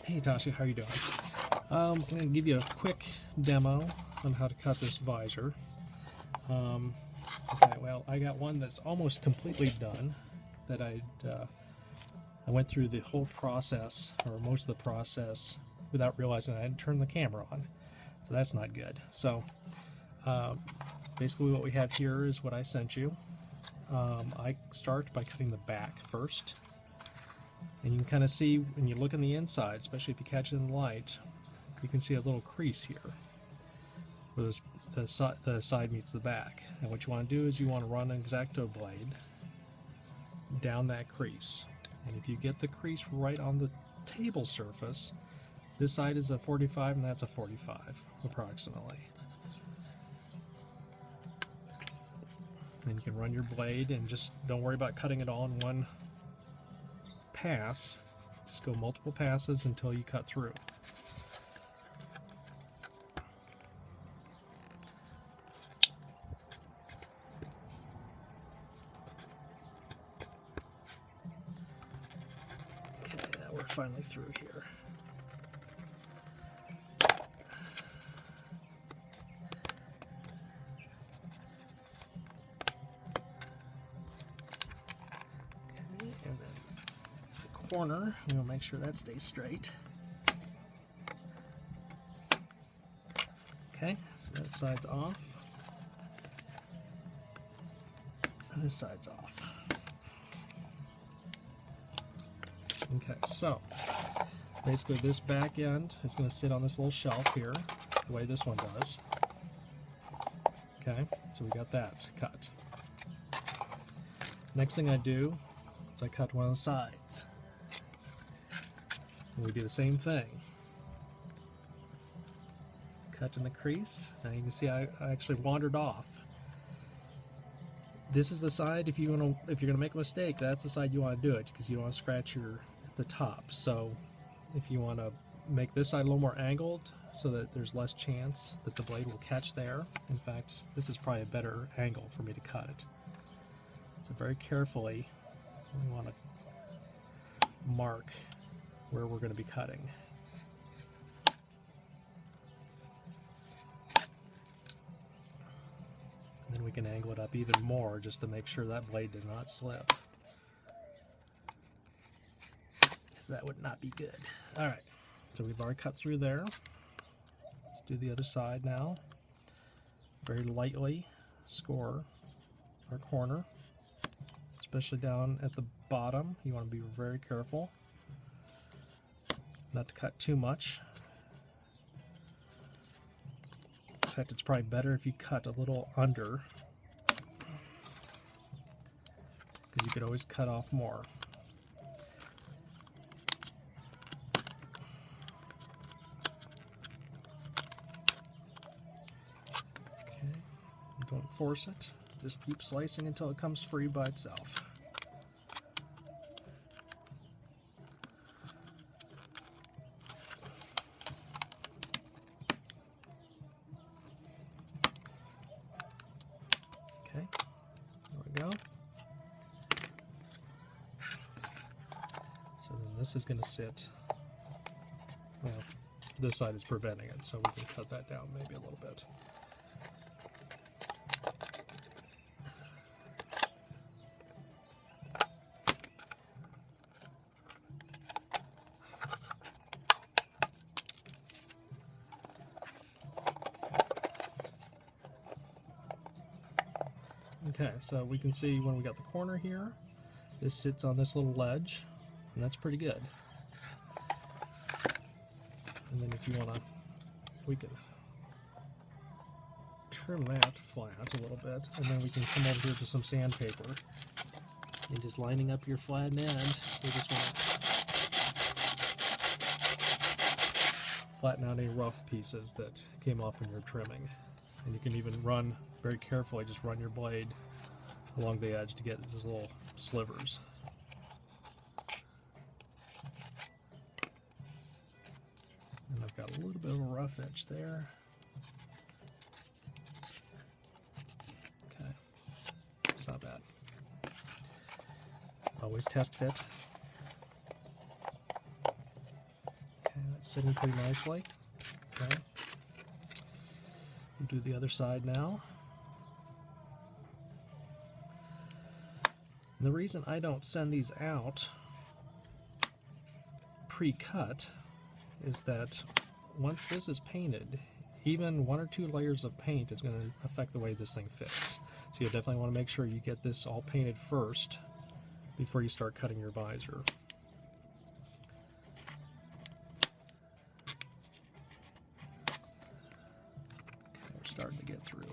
Hey Tasha, how are you doing? I'm going to give you a quick demo on how to cut this visor. Okay, well, I got one that's almost completely done. That I went through the whole process, or most of the process, without realizing I hadn't turned the camera on. So that's not good. So basically what we have here is what I sent you. I start by cutting the back first. And you can kind of see when you look on the inside, especially if you catch it in the light, you can see a little crease here where the side meets the back. And what you want to do is you want to run an X-Acto blade down that crease. And if you get the crease right on the table surface, this side is a 45 and that's a 45 approximately. And you can run your blade and just don't worry about cutting it all in one pass. Just go multiple passes until you cut through. Okay, now we're finally through here. Okay, and then corner, we'll make sure that stays straight. Okay, so that side's off. And this side's off. Okay, so basically this back end is going to sit on this little shelf here, the way this one does. Okay, so we got that cut. Next thing I do is I cut one of the sides. And we do the same thing. Cut in the crease. Now you can see I actually wandered off. This is the side, if you're gonna make a mistake, that's the side you want to do it, because you want to scratch the top. So if you want to make this side a little more angled so that there's less chance that the blade will catch there. In fact, this is probably a better angle for me to cut it. So very carefully we want to mark where we're going to be cutting. And then we can angle it up even more just to make sure that blade does not slip. Because that would not be good. Alright, so we've already cut through there. Let's do the other side now. Very lightly score our corner, especially down at the bottom. You want to be very careful not to cut too much. In fact, it's probably better if you cut a little under, because you could always cut off more. Okay, don't force it. Just keep slicing until it comes free by itself. Okay, there we go. So then this is going to sit, well, this side is preventing it, so we can cut that down maybe a little bit. Okay, so we can see when we got the corner here, this sits on this little ledge, and that's pretty good. And then if you want to, we can trim that flat a little bit, and then we can come over here to some sandpaper. And just lining up your flat end, we just want to flatten out any rough pieces that came off when you're trimming. And you can even run very carefully, just run your blade along the edge to get these little slivers. And I've got a little bit of a rough edge there. Okay, it's not bad. Always test fit. Okay. It's sitting pretty nicely. Okay. We'll do the other side now. And the reason I don't send these out pre-cut is that once this is painted, even 1 or 2 layers of paint is going to affect the way this thing fits. So you definitely want to make sure you get this all painted first before you start cutting your visor. Okay, we're starting to get through.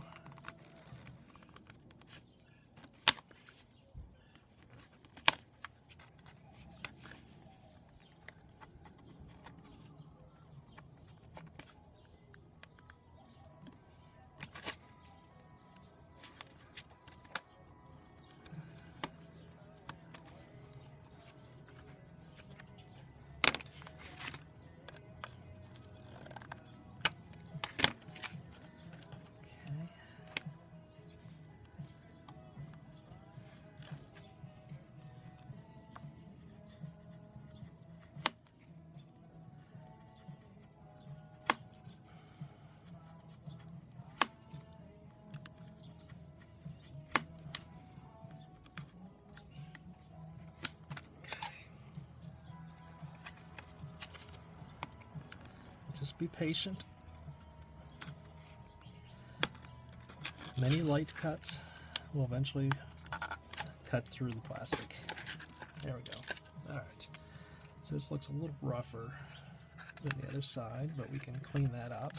Just be patient. Many light cuts will eventually cut through the plastic. There we go. Alright. So this looks a little rougher than the other side, but we can clean that up.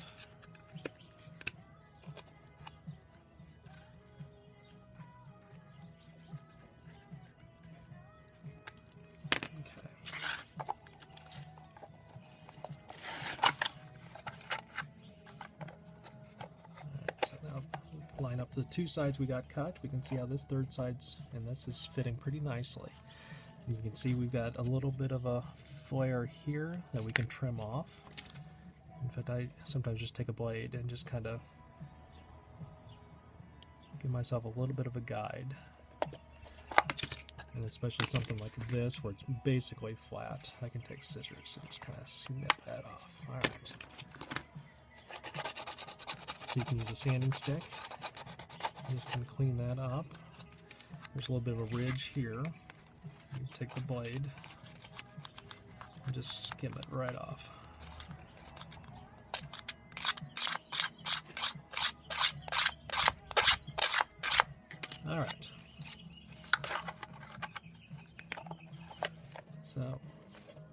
Line up the 2 sides we got cut. We can see how this 3rd side's and this is fitting pretty nicely. And you can see we've got a little bit of a flare here that we can trim off. In fact, I sometimes just take a blade and just kind of give myself a little bit of a guide. And especially something like this where it's basically flat, I can take scissors and just kind of snip that off. Alright. So you can use a sanding stick. Just going to clean that up. There's a little bit of a ridge here. You take the blade and just skim it right off. Alright. So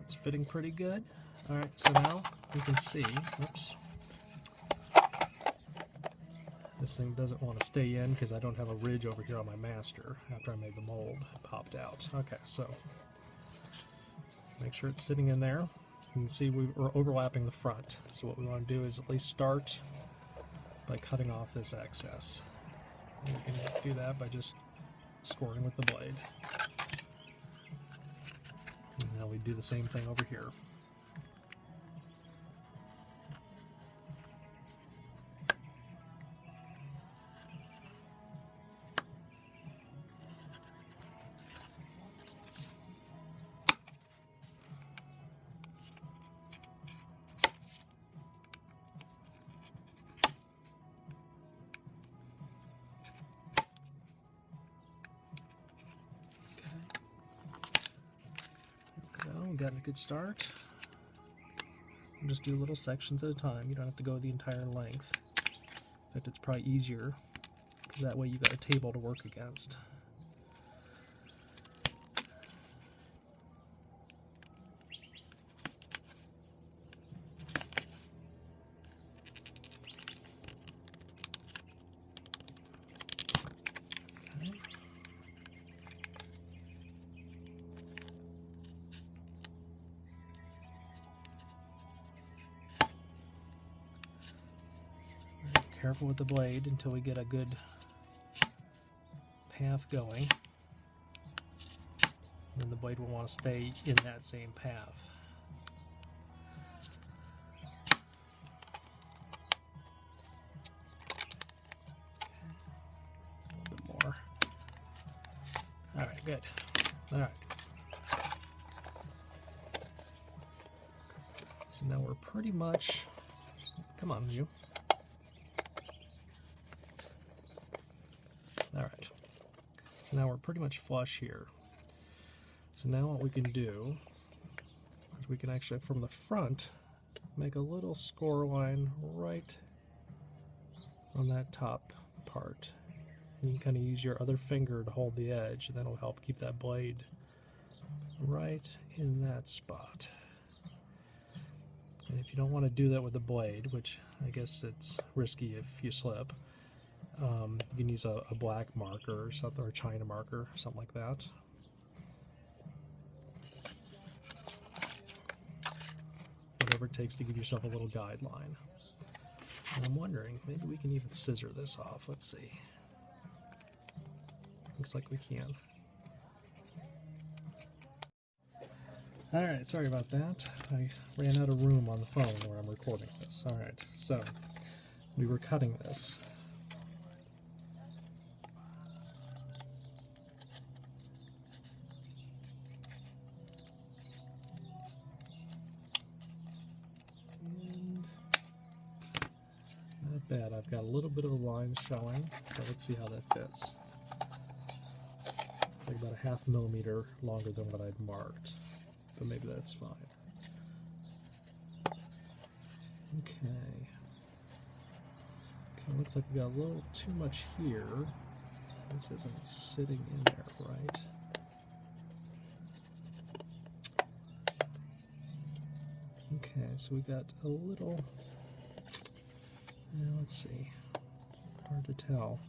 it's fitting pretty good. Alright, so now you can see, oops. This thing doesn't want to stay in because I don't have a ridge over here on my master after I made the mold. It popped out. Okay, so make sure it's sitting in there. You can see we're overlapping the front. So what we want to do is at least start by cutting off this excess. And we can do that by just scoring with the blade. And now we do the same thing over here. Got a good start. And just do little sections at a time. You don't have to go the entire length. In fact, it's probably easier because that way you got a table to work against. Careful with the blade until we get a good path going. And the blade will want to stay in that same path. A little bit more. Alright, good. Alright. So now we're pretty much, come on you. All right, so now we're pretty much flush here. So now what we can do is we can actually, from the front, make a little score line right on that top part. And you can kind of use your other finger to hold the edge, and that'll help keep that blade right in that spot. And if you don't want to do that with the blade, which I guess it's risky if you slip, you can use a black marker or something, or a China marker, something like that. Whatever it takes to give yourself a little guideline. And I'm wondering, maybe we can even scissor this off. Let's see. Looks like we can. Alright, sorry about that. I ran out of room on the phone where I'm recording this. Alright, so we were cutting this. And not bad. I've got a little bit of a line showing, but let's see how that fits. It's like about a 1/2 millimeter longer than what I'd marked. But maybe that's fine. Okay. Okay, looks like we got a little too much here. This isn't sitting in there right. Okay, so we got a little, let's see, hard to tell.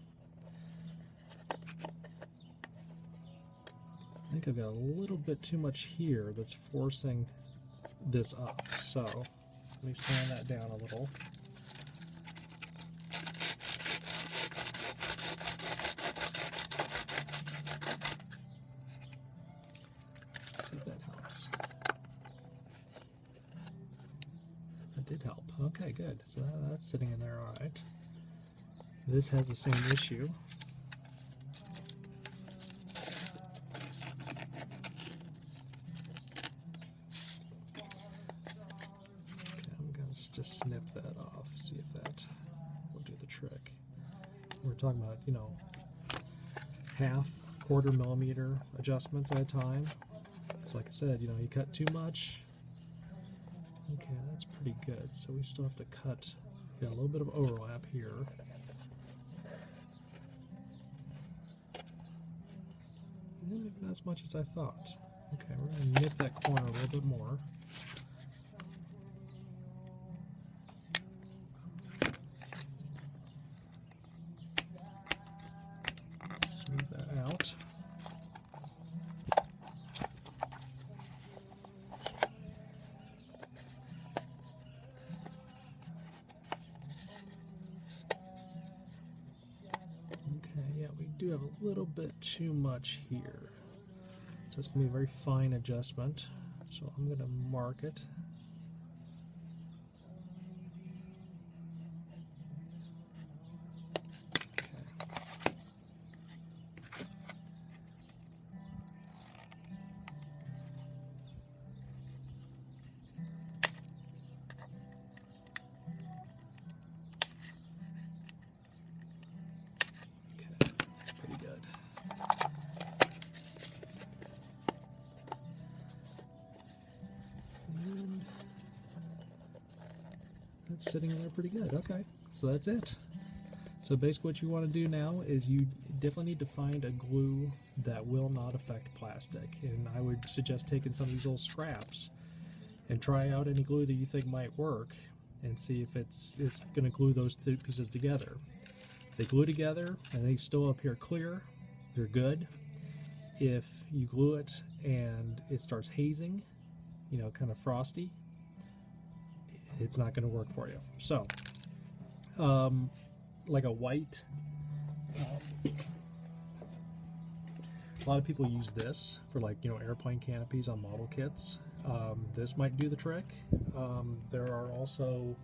I think I've got a little bit too much here that's forcing this up. So let me sand that down a little. See if that helps. That did help. Okay, good. So that's sitting in there all right. This has the same issue. Just snip that off, see if that will do the trick. We're talking about, 1/2, 1/4 millimeter adjustments at a time. So like I said, you cut too much. Okay, that's pretty good. So we still have to cut, got a little bit of overlap here. Maybe not as much as I thought. Okay, we're going to nip that corner a little bit more. Smooth that out. Okay, yeah, we do have a little bit too much here. So it's going to be a very fine adjustment. So I'm going to mark it. That's sitting in there pretty good. Okay, so that's it. So basically what you want to do now is you definitely need to find a glue that will not affect plastic. And I would suggest taking some of these little scraps and try out any glue that you think might work and see if it's going to glue those two pieces together. If they glue together and they still appear clear, they're good. If you glue it and it starts hazing, kind of frosty, it's not going to work for you. So, like a white, a lot of people use this for airplane canopies on model kits. This might do the trick. There are also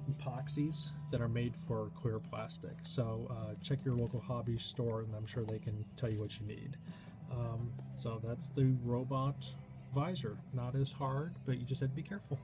epoxies that are made for clear plastic. So check your local hobby store and I'm sure they can tell you what you need. So that's the robot visor. Not as hard, but you just have to be careful.